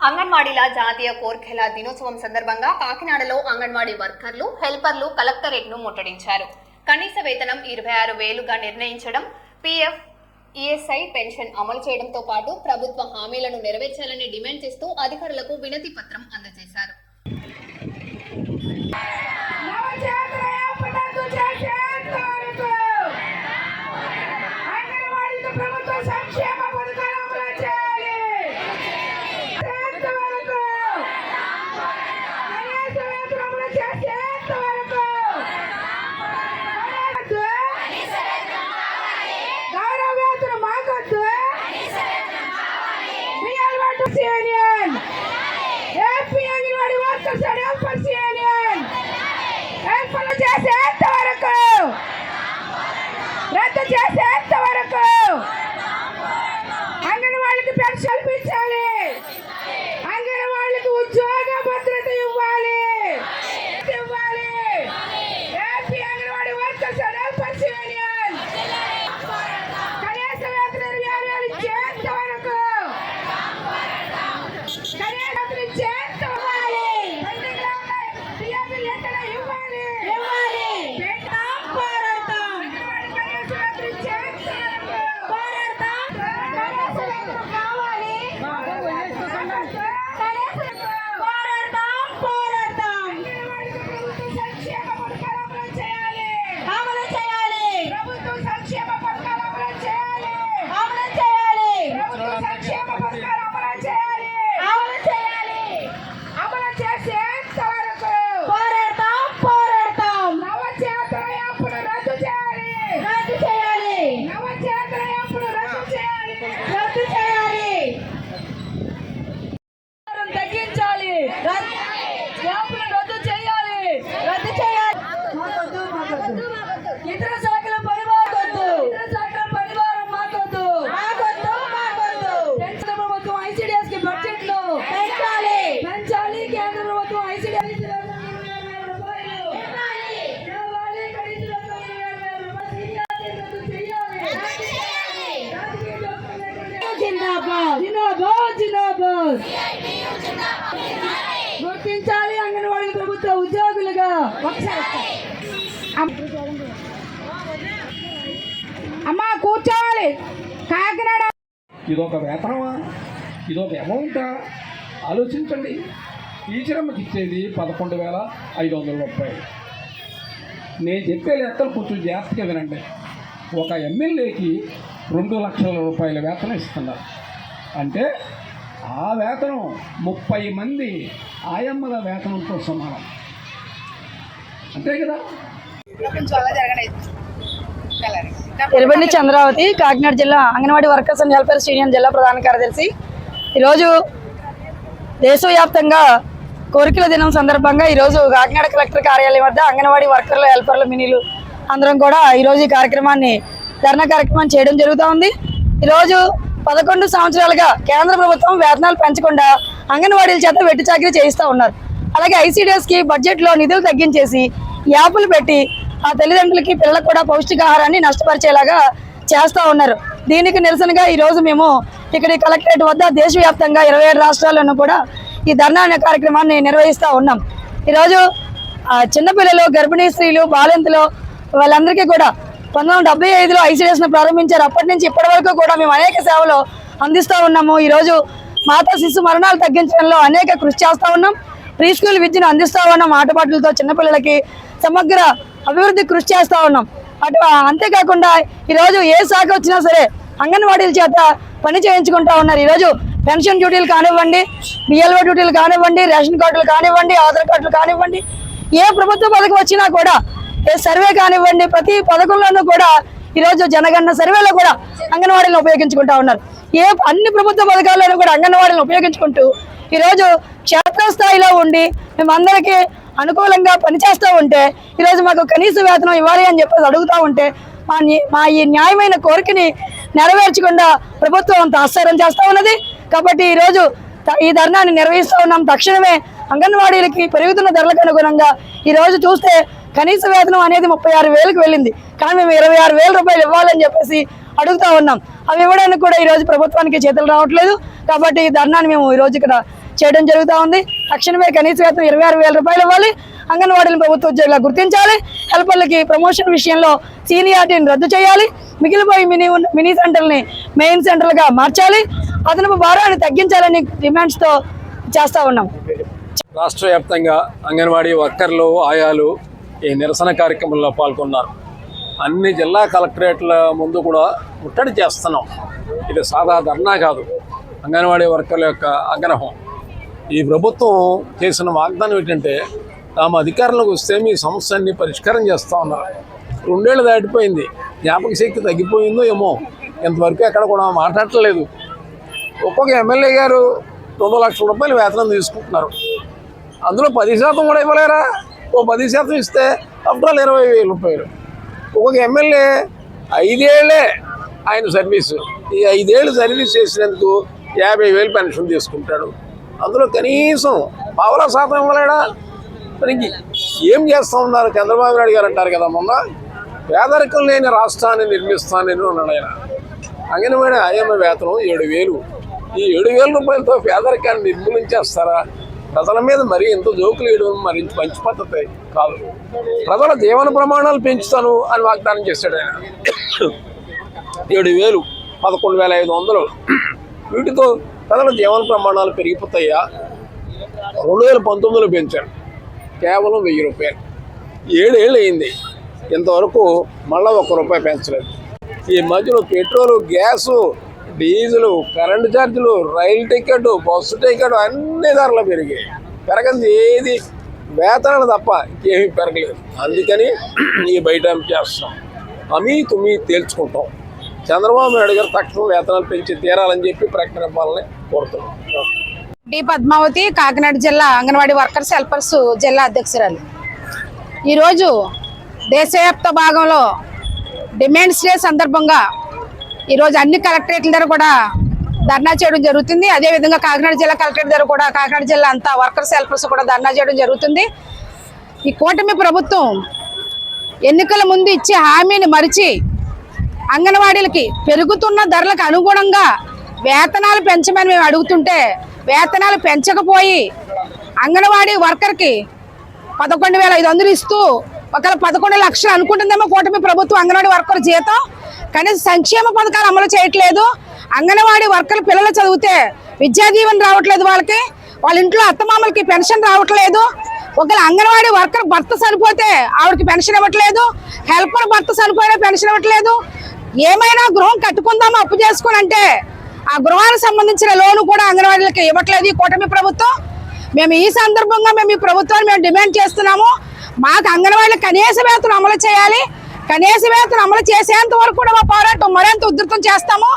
అంగన్వాడీల జాతీయ కోర్కెల దినోత్సవం సందర్భంగా కాకినాడలో అంగన్వాడీ వర్కర్లు, హెల్పర్లు కలెక్టరేట్ను ముట్టడించారు. కనీస వేతనం 26,000గా నిర్ణయించడం, పీఎఫ్, ఈఎస్ఐ పెన్షన్ అమలు చేయడంతో పాటు ప్రభుత్వ హామీలను నెరవేర్చాలని డిమాండ్ చేస్తూ అధికారులకు వినతి పత్రం అందజేశారు. రద్దు చేసేంత వరకు అంగన్వాడీకి పెన్షన్ కల్పించాలి. అంగన్వాడీకి ఉద్యోగ భద్రత ఇవ్వాలి. AP anganwadi workers and helpers union కనీస వేతనం 26,000 ఇచ్చేంత వరకు కనీస వేతనం ఇచ్చేంత ఇతర శాఖల పరివారం మాకొద్దు. కేంద్ర ప్రభుత్వం ఐసిడిఎస్ కి బడ్జెట్ లో పెంచాలి. కేంద్ర ప్రభుత్వం ఐసిడిఎస్ గుర్తించాలి అంగన్వాడీ ప్రభుత్వ ఉద్యోగులుగా. అమ్మా కూర్చోవాలి. కాకినాడ ఇదొక వేతనమా, ఇదొక అమౌంటా? ఆలోచించండి. టీచర్ అమ్మకి ఇచ్చేది 11,500 రూపాయలు. నేను చెప్పే లెక్కలు కొంచెం జాగ్రత్తగా వినండి. ఒక ఎమ్మెల్యేకి 2 లక్షల రూపాయల వేతనం ఇస్తున్నారు. అంటే ఆ వేతనం 30 మంది ఆయమ్మల వేతనంతో సమానం. అంతే కదా? ఎర్రబండి చంద్రావతి, కాకినాడ జిల్లా anganwadi workers and helpers union జిల్లా ప్రధాన కార్యదర్శి. ఈరోజు దేశవ్యాప్తంగా కోరికల దినం సందర్భంగా ఈరోజు కాకినాడ కలెక్టర్ కార్యాలయం వద్ద అంగన్వాడీ వర్కర్లు, హెల్పర్లు, మినీలు అందరం కూడా ఈరోజు ఈ కార్యక్రమాన్ని ధర్నా కార్యక్రమాన్ని చేయడం జరుగుతూ ఉంది. ఈరోజు 11 సంవత్సరాలుగా కేంద్ర ప్రభుత్వం వేతనాలు పెంచకుండా అంగన్వాడీల చేత వెట్టి చాకరీ చేయిస్తూ ఉన్నారు. అలాగే ఐసిడిఎస్కి బడ్జెట్లో నిధులు తగ్గించేసి యాప్లు పెట్టి ఆ తల్లిదండ్రులకి, పిల్లలకు కూడా పౌష్టికాహారాన్ని నష్టపరిచేలాగా చేస్తూ ఉన్నారు. దీనికి నిరసనగా ఈరోజు మేము ఇక్కడ కలెక్టరేట్ వద్ద దేశవ్యాప్తంగా 27 రాష్ట్రాల్లోనూ కూడా ఈ ధర్నా అనే కార్యక్రమాన్ని నిర్వహిస్తూ ఉన్నాం. ఈరోజు చిన్నపిల్లలు, గర్భిణీ స్త్రీలు, బాలింతలు వాళ్ళందరికీ కూడా 1975లో ఐసిడిఎస్ను ప్రారంభించారు. అప్పటి నుంచి ఇప్పటి వరకు కూడా మేము అనేక సేవలు అందిస్తూ ఉన్నాము. ఈరోజు మాతా శిశు మరణాలు తగ్గించడంలో అనేక కృషి చేస్తూ ఉన్నాం. ప్రీ స్కూల్ విద్యను అందిస్తూ ఉన్నాం. ఆటపాటలతో చిన్నపిల్లలకి సమగ్ర అభివృద్ధి కృషి చేస్తూ ఉన్నాం. అంతేకాకుండా ఈరోజు ఏ శాఖ వచ్చినా సరే అంగన్వాడీల చేత పని చేయించుకుంటూ ఉన్నారు. ఈరోజు పెన్షన్ డ్యూటీలు కానివ్వండి, బిఎల్ఓ డ్యూటీలు కానివ్వండి, రేషన్ కార్డులు కానివ్వండి, ఆధార్ కార్డులు కానివ్వండి, ఏ ప్రభుత్వ పథకం వచ్చినా కూడా, ఏ సర్వే కానివ్వండి, ప్రతి పథకంలోనూ కూడా ఈరోజు జనగణన సర్వేలో కూడా అంగన్వాడీలను ఉపయోగించుకుంటూ ఉన్నారు. అన్ని ప్రభుత్వ పథకాల్లోనూ కూడా అంగన్వాడీలను ఉపయోగించుకుంటూ ఈరోజు క్షేత్రస్థాయిలో ఉండి మేమందరికీ అనుకూలంగా పనిచేస్తూ ఉంటే ఈరోజు మాకు కనీస వేతనం ఇవ్వాలి అని చెప్పేసి అడుగుతూ ఉంటే మా ఈ న్యాయమైన కోరికని నెరవేర్చకుండా ప్రభుత్వం అంత ఆశ్చర్యం చేస్తూ ఉన్నది. కాబట్టి ఈరోజు ఈ ధర్నాన్ని నిర్వహిస్తూ ఉన్నాం. తక్షణమే అంగన్వాడీలకి పెరుగుతున్న ధరలకు అనుగుణంగా ఈరోజు చూస్తే కనీస వేతనం అనేది 36,000కి వెళ్ళింది. కానీ మేము 26,000 రూపాయలు ఇవ్వాలని చెప్పేసి అడుగుతా ఉన్నాం. అవి ఇవ్వడానికి కూడా ఈరోజు ప్రభుత్వానికి చేతులు రావట్లేదు. కాబట్టి ఈ ధర్నాన్ని మేము ఈరోజు ఇక్కడ చేయడం జరుగుతూ ఉంది. తక్షణమే కనీస వేతనం 26,000 రూపాయలు ఇవ్వాలి. అంగన్వాడీలను ప్రభుత్వ ఉద్యోగులుగా గుర్తించాలి. హెల్పర్లకి ప్రమోషన్ విషయంలో సీనియారిటీని రద్దు చేయాలి. మిగిలిపోయి మినీ సెంటర్ని మెయిన్ సెంటర్లుగా మార్చాలి. అదనపు భారాన్ని తగ్గించాలని డిమాండ్స్తో చేస్తూ ఉన్నాం. రాష్ట్ర వ్యాప్తంగా అంగన్వాడీ వర్కర్లు, ఆయాలు ఈ నిరసన కార్యక్రమంలో పాల్గొన్నారు. అన్ని జిల్లా కలెక్టరేట్ల ముందు కూడా ముట్టడి చేస్తున్నాం. ఇది సాదా ధర్నా కాదు, అంగన్వాడీ వర్కర్ల యొక్క ఆగ్రహం. ఈ ప్రభుత్వం చేసిన వాగ్దానం ఏంటంటే తాము అధికారంలోకి వస్తే మీ సమస్యన్ని పరిష్కారం చేస్తూ ఉన్నారు. 2 ఏళ్ళు దాటిపోయింది, జ్ఞాపక శక్తి తగ్గిపోయిందో ఏమో, ఇంతవరకు ఎక్కడ కూడా మాట్లాడట్లేదు. ఒక్కొక్క ఎమ్మెల్యే గారు 2 లక్షల రూపాయలు వేతనం తీసుకుంటున్నారు. అందులో 10% కూడా ఇవ్వలేరా? 10% ఇస్తే అప్పుడు 20,000 రూపాయలు. ఒక్కొక్క ఎమ్మెల్యే 5 ఏళ్ళే ఆయన సర్వీసు, ఈ 5 ఏళ్ళు సర్వీస్ చేసినందుకు 50,000 పెన్షన్ తీసుకుంటాడు. అందులో కనీసం 0.5% ఇవ్వలేడా? మరి ఏం చేస్తూ ఉన్నారు? చంద్రబాబు నాయుడు గారు అంటారు కదా, మొన్న పేదరికం లేని రాష్ట్రాన్ని నిర్మిస్తానని అన్నాడు ఆయన. అంగన్వాడీ ఆయమ్మ వేతనం 7,000. ఈ 7,000 రూపాయలతో పేదరికాన్ని నిర్మూలించేస్తారా? ప్రజల మీద మరీ ఎంత జోకులు వేయడం మరి మంచి పద్ధతి కాదు. ప్రజల జీవన ప్రమాణాలు పెంచుతాను అని వాగ్దానం చేశాడు ఆయన. 7,000, 11,500. వీటితో ప్రజల జీవన ప్రమాణాలు పెరిగిపోతాయా? 2019లో పెంచారు, కేవలం 1,000 రూపాయలు. 7 ఏళ్ళు అయింది, ఇంతవరకు మళ్ళీ 1 రూపాయి పెంచలేదు. ఈ మధ్యలో పెట్రోలు, గ్యాసు, డీజిలు, కరెంటు ఛార్జీలు, రైలు టికెట్, బస్సు టికెట్ అన్ని ధరలు పెరిగాయి. పెరగంది ఏది వేతనాలు తప్ప ఇంకేమీ పెరగలేదు. అందుకని ఈ బయట చేస్తాం, తుమ్మి తేల్చుకుంటాం. చంద్రబాబు నాయుడు గారు తక్షణం వేతనాలు పెంచి తీరాలని చెప్పి ప్రకటన ఇవ్వాలని కోరుతున్నాం. డి పద్మావతి, కాకినాడ జిల్లా అంగన్వాడీ వర్కర్స్ హెల్పర్స్ జిల్లా అధ్యక్షురాలు. ఈరోజు దేశవ్యాప్త భాగంలో డిమాండ్స్ డే సందర్భంగా ఈరోజు అన్ని కలెక్టరేట్ల దగ్గర కూడా ధర్నా చేయడం జరుగుతుంది. అదేవిధంగా కాకినాడ జిల్లా కలెక్టరేట్ దగ్గర కూడా కాకినాడ జిల్లా అంతా వర్కర్స్ హెల్పర్స్ కూడా ధర్నా చేయడం జరుగుతుంది. ఈ కూటమి ప్రభుత్వం ఎన్నికల ముందు ఇచ్చే హామీని మరిచి అంగన్వాడీలకి పెరుగుతున్న ధరలకు అనుగుణంగా వేతనాలు పెంచమని మేము అడుగుతుంటే వేతనాలు పెంచకపోయి అంగన్వాడీ వర్కర్కి 11,500 ఇస్తూ ఒకవేళ 11 లక్షలు అనుకుంటుందేమో కూటమి ప్రభుత్వం అంగన్వాడీ వర్కర్ జీతం. కనీస సంక్షేమ పథకాలు అమలు చేయట్లేదు. అంగన్వాడీ వర్కర్లు పిల్లలు చదివితే విద్యా దీవెన రావట్లేదు, వాళ్ళ ఇంట్లో అత్తమామలకి పెన్షన్ రావట్లేదు. ఒకవేళ అంగన్వాడీ వర్కర్ భర్త చనిపోతే ఆవిడకి పెన్షన్ ఇవ్వట్లేదు, హెల్పర్ భర్త చనిపోయినా పెన్షన్ ఇవ్వట్లేదు. ఏమైనా గృహం కట్టుకుందామా అప్పు చేసుకుని అంటే ఆ గృహానికి సంబంధించిన లోను కూడా అంగన్వాడీలకి ఇవ్వట్లేదు ఈ కూటమి ప్రభుత్వం. మేము ఈ సందర్భంగా ఈ ప్రభుత్వాన్ని మేము డిమాండ్ చేస్తున్నాము. మాకు అంగన్వాడీలు కనీస వేతనం అమలు చేయాలి. కనీస వేతనం అమలు చేసేంత వరకు కూడా మా పోరాటం మరింత ఉధృతం చేస్తాము.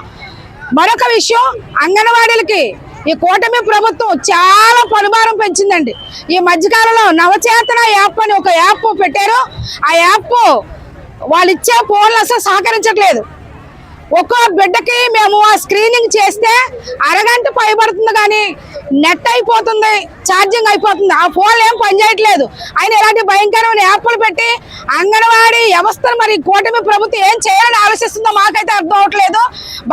మరొక విషయం, అంగన్వాడీలకి ఈ కూటమి ప్రభుత్వం చాలా పనిభారం పెంచిందండి. ఈ మధ్యకాలంలో నవచేతన యాప్ అని ఒక యాప్ పెట్టారు. ఆ యాప్ వాళ్ళు ఇచ్చే ఫోన్లు అసలు సహకరించట్లేదు. ఒక్కో బిడ్డకి మేము ఆ స్క్రీనింగ్ చేస్తే అరగంట పైబడుతుంది, కానీ నెట్ అయిపోతుంది, ఛార్జింగ్ అయిపోతుంది, ఆ ఫోన్లు ఏం పనిచేయట్లేదు. ఆయన ఇలాంటి భయంకరమైన యాప్లు పెట్టి అంగన్వాడీ వ్యవస్థను మరి కూటమి ప్రభుత్వం ఏం చేయాలని ఆలోచిస్తుందో మాకైతే అర్థం అవట్లేదు.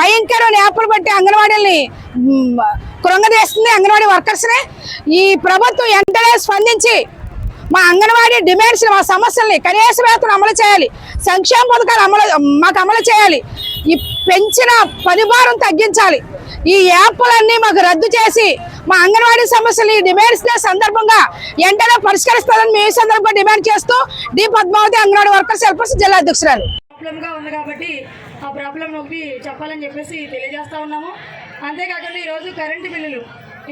భయంకరమైన యాప్లు పెట్టి అంగన్వాడీని కృంగదీస్తుంది, అంగన్వాడీ వర్కర్స్ని. ఈ ప్రభుత్వం వెంటనే స్పందించి మా అంగన్వాడీ డిమాండ్స్, మా సమస్యల్ని కనీస వేతనం అమలు చేయాలి, సంక్షేమ పథకాలు మాకు అమలు చేయాలి, ఈ పెంచిన పనిభారం తగ్గించాలి, ఈ యాప్లన్నీ మాకు రద్దు చేసి మా అంగన్వాడీ సమస్యలు ఈ డిమాండ్స్ డే సందర్భంగా వెంటనే పరిష్కరిస్తారని మేము ఈ సందర్భంగా డిమాండ్ చేస్తూ D Padmavati anganwadi workers helpers జిల్లా అధ్యక్షురాలు. ప్రాబ్లంగా ఉంది కాబట్టి ఆ ప్రాబ్లం ఒకటి చెప్పాలని చెప్పేసి తెలియజేస్తా ఉన్నాము. అంతేకాకుండా ఈరోజు కరెంటు బిల్లులు,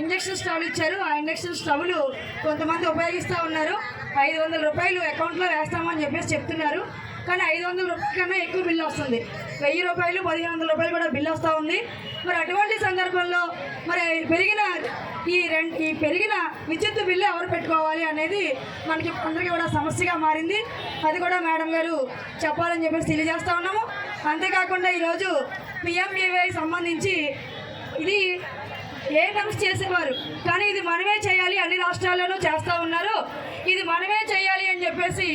ఇంజక్షన్ స్టవ్లు ఇచ్చారు. ఆ ఇంజక్షన్ స్టవ్లు కొంతమంది ఉపయోగిస్తూ ఉన్నారు. 500 రూపాయలు అకౌంట్లో వేస్తామని చెప్పేసి చెప్తున్నారు, కానీ 500 రూపాయల కన్నా ఎక్కువ బిల్లు వస్తుంది. 1000 రూపాయలు, 1,500 రూపాయలు కూడా బిల్లు వస్తూ ఉంది. మరి అటువంటి సందర్భంలో మరి ఈ పెరిగిన విద్యుత్ బిల్లు ఎవరు పెట్టుకోవాలి అనేది మనకి అందరికీ కూడా సమస్యగా మారింది. అది కూడా మేడం గారు చెప్పాలని చెప్పేసి తెలియజేస్తూ ఉన్నాము. అంతేకాకుండా ఈరోజు PMEY సంబంధించి ఇది ఏఎన్ఎంస్ చేసేవారు, కానీ ఇది మనమే చేయాలి, అన్ని రాష్ట్రాల్లోనూ చేస్తూ ఉన్నారు, ఇది మనమే చేయాలి అని చెప్పేసి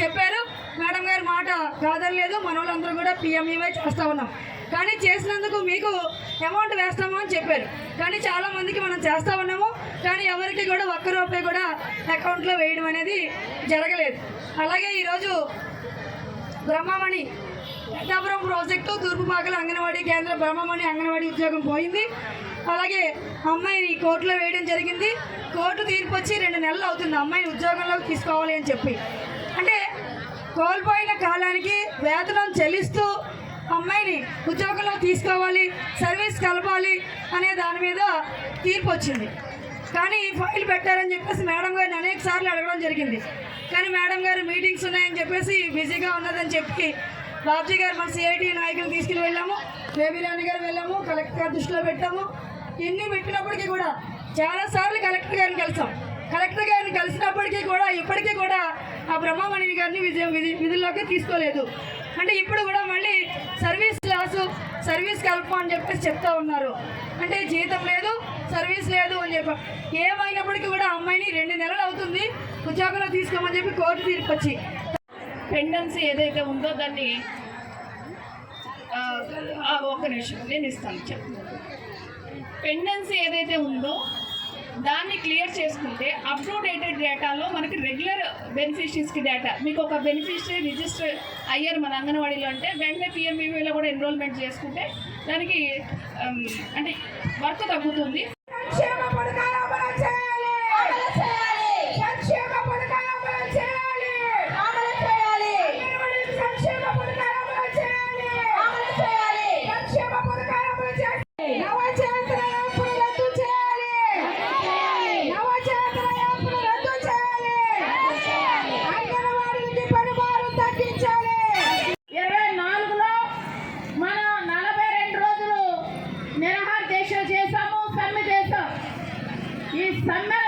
చెప్పారు. మేడం గారి మాట కాదనలేదు, మన వాళ్ళందరూ కూడా PMEY చేస్తూ ఉన్నాం. కానీ చేసినందుకు మీకు అమౌంట్ వేస్తాము అని చెప్పారు, కానీ చాలామందికి మనం చేస్తూ ఉన్నాము. కానీ ఎవరికి కూడా ఒక్క రూపాయి కూడా అకౌంట్లో వేయడం అనేది జరగలేదు. అలాగే ఈరోజు బ్రహ్మమణి పెద్దాపురం ప్రాజెక్టు తూర్పుపాకల అంగన్వాడీ కేంద్ర బ్రహ్మమణి అంగన్వాడీ ఉద్యోగం పోయింది. అలాగే అమ్మాయిని కోర్టులో వేయడం జరిగింది. కోర్టు తీర్పు వచ్చి 2 నెలలు అవుతుంది అమ్మాయిని ఉద్యోగంలోకి తీసుకోవాలి అని చెప్పి. అంటే కోల్పోయిన కాలానికి వేతనం చెల్లిస్తూ అమ్మాయిని ఉద్యోగంలో తీసుకోవాలి, సర్వీస్ కలపాలి అనే దాని మీద తీర్పు వచ్చింది. కానీ ఫైల్ పెట్టారని చెప్పేసి మేడం గారిని అనేక సార్లు అడగడం జరిగింది. కానీ మేడం గారు మీటింగ్స్ ఉన్నాయని చెప్పేసి బిజీగా ఉన్నదని చెప్పి బాబ్జీ గారు మన సిఐటి నాయకులు తీసుకుని వెళ్ళాము, బేబీరాణి గారు వెళ్ళాము, కలెక్టర్ గారి దృష్టిలో పెట్టాము. ఇన్ని పెట్టినప్పటికీ కూడా చాలాసార్లు కలెక్టర్ గారిని కలిసాం. కలెక్టర్ గారిని కలిసినప్పటికీ కూడా ఇప్పటికీ కూడా ఆ బ్రహ్మమణి గారిని విధుల్లోకి తీసుకోలేదు. అంటే ఇప్పుడు కూడా మళ్ళీ సర్వీస్ లాసు, సర్వీస్ కల్పం అని చెప్పేసి చెప్తా ఉన్నారు. అంటే జీతం లేదు, సర్వీస్ లేదు అని చెప్పి. ఏమైనప్పటికీ కూడా అమ్మాయిని 2 నెలలు అవుతుంది ఉద్యోగంలో తీసుకోమని చెప్పి కోర్టు తీర్పు వచ్చి పెండెన్సీ ఏదైతే ఉందో దాన్ని ఒక్క నిమిషం నేను ఇస్తాను చెప్తాను. పెండెన్సీ ఏదైతే ఉందో దాన్ని క్లియర్ చేసుకుంటే అప్ టు డేటెడ్ డేటాలో మనకి రెగ్యులర్ బెనిఫిషరీస్కి డేటా, మీకు ఒక బెనిఫిషరీ రిజిస్టర్ అయ్యారు మన అంగన్వాడీలో అంటే వెంటనే పిఎంఈలో కూడా ఎన్రోల్మెంట్ చేసుకుంటే దానికి అంటే వర్క్ తగ్గుతుంది. నిరాహార దీక్ష చేశాము, సమ్మె చేశాం. ఈ సమ్మె